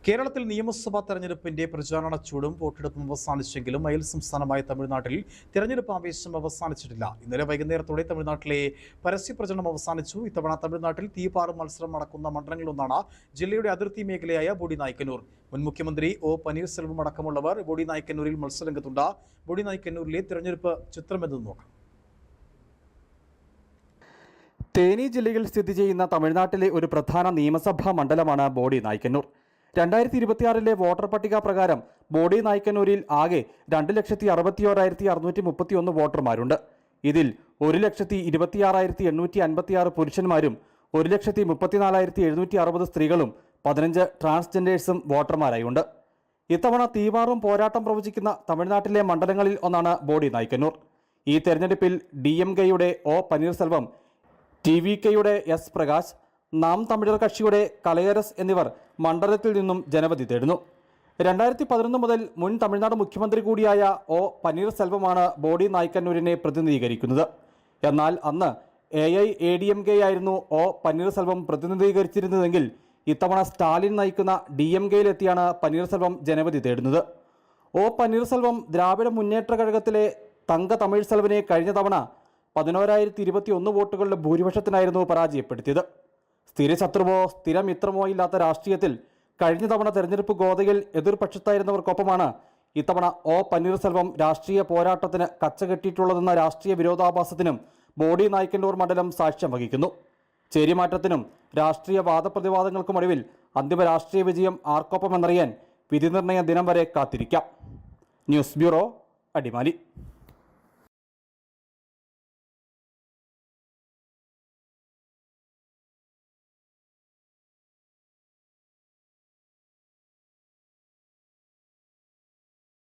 കേരളത്തിൽ നിയമസഭാ തെരഞ്ഞെടുപ്പിന്റെ പ്രചാരണ ചൂടും വോട്ടെടുപ്പും അവസാനിച്ചെങ്കിലും അയൽ സംസ്ഥാനമായ തമിഴ്നാട്ടിൽ തെരഞ്ഞെടുപ്പ് ആവേശം അവസാനിച്ചിട്ടില്ല. ഇന്നലെ വൈകുന്നേരത്തോടെ തമിഴ്നാട്ടിലെ പരസ്യപ്രചരണം അവസാനിച്ചു. ഇത്തവണ തമിഴ്നാട്ടിൽ തീപാറും മത്സരം നടക്കുന്ന മണ്ഡലങ്ങളിലൊന്നാണ് ജില്ലയുടെ അതിർത്തി മേഖലയായ ബോഡിനായ്ക്കന്നൂർ. മുൻ മുഖ്യമന്ത്രി ഒ പനീർസെൽവം അടക്കമുള്ളവർ ബോഡിനായ്ക്കന്നൂരിൽ മത്സരരംഗത്തുണ്ട്. ബോഡിനായ്ക്കന്നൂരിലെ തെരഞ്ഞെടുപ്പ് ചിത്രമെന്ന് നോക്കാം. തേനി ജില്ലയിൽ സ്ഥിതി ചെയ്യുന്ന തമിഴ്നാട്ടിലെ ഒരു പ്രധാന നിയമസഭാ മണ്ഡലമാണ് ബോഡിനായ്ക്കന്നൂർ. 2026 വോട്ടർ പട്ടിക പ്രകാരം ബോഡിനായ്ക്കന്നൂരിൽ ആകെ 2,61,631 വോട്ടർമാരുണ്ട്. ഇതിൽ 1,26,856 പുരുഷന്മാരും 1,34,760 സ്ത്രീകളും 15 ട്രാൻസ്ജെൻഡേഴ്സും വോട്ടർമാരായുണ്ട്. ഇത്തവണ തീവാറും പോരാട്ടം പ്രവചിക്കുന്ന തമിഴ്നാട്ടിലെ മണ്ഡലങ്ങളിൽ ഒന്നാണ് ബോഡിനായ്ക്കന്നൂർ. ഈ തെരഞ്ഞെടുപ്പിൽ DMK-യുടെ ഒ പനീർസെൽവം, TVK-യുടെ S പ്രകാശ്, നാം തമിഴർ കക്ഷിയുടെ കലയരസ് എന്നിവർ മണ്ഡലത്തിൽ നിന്നും ജനവിധി തേടുന്നു. 2011 മുതൽ മുൻ തമിഴ്നാട് മുഖ്യമന്ത്രി കൂടിയായ ഒ പനീർസെൽവമാണ് ബോഡിനായ്ക്കന്നൂരിനെ പ്രതിനിധീകരിക്കുന്നത്. എന്നാൽ അന്ന് AIADMK ആയിരുന്നു ഒ പനീർസെൽവം പ്രതിനിധീകരിച്ചിരുന്നതെങ്കിൽ ഇത്തവണ സ്റ്റാലിൻ നയിക്കുന്ന DMK-യിലെത്തിയാണ് പനീർസെൽവം ജനവിധി തേടുന്നത്. ഒ പനീർസെൽവം ദ്രാവിഡ മുന്നേറ്റ കഴകത്തിലെ തങ്ക തമിഴ് സെൽവനെ കഴിഞ്ഞ തവണ 11,021 വോട്ടുകളുടെ ഭൂരിപക്ഷത്തിനായിരുന്നു പരാജയപ്പെടുത്തിയത്. സ്ഥിരശത്രുവോ സ്ഥിരമിത്രമോ ഇല്ലാത്ത രാഷ്ട്രീയത്തിൽ കഴിഞ്ഞ തവണ തെരഞ്ഞെടുപ്പ് ഗോതയിൽ എതിർപക്ഷത്തായിരുന്നവർക്കൊപ്പമാണ് ഇത്തവണ ഒ പനീർസെൽവം രാഷ്ട്രീയ പോരാട്ടത്തിന് കച്ചകെട്ടിയിട്ടുള്ളതെന്ന രാഷ്ട്രീയ വിരോധാഭാസത്തിനും ബോഡിനായ്ക്കന്നൂർ മണ്ഡലം സാക്ഷ്യം വഹിക്കുന്നു. ചേരിമാറ്റത്തിനും രാഷ്ട്രീയ വാദപ്രതിവാദങ്ങൾക്കുമൊടുവിൽ അന്തിമ രാഷ്ട്രീയ വിജയം ആർക്കൊപ്പമെന്നറിയാൻ വിധിനിർണയ ദിനം വരെ കാത്തിരിക്കാം. News bureau, Adimali.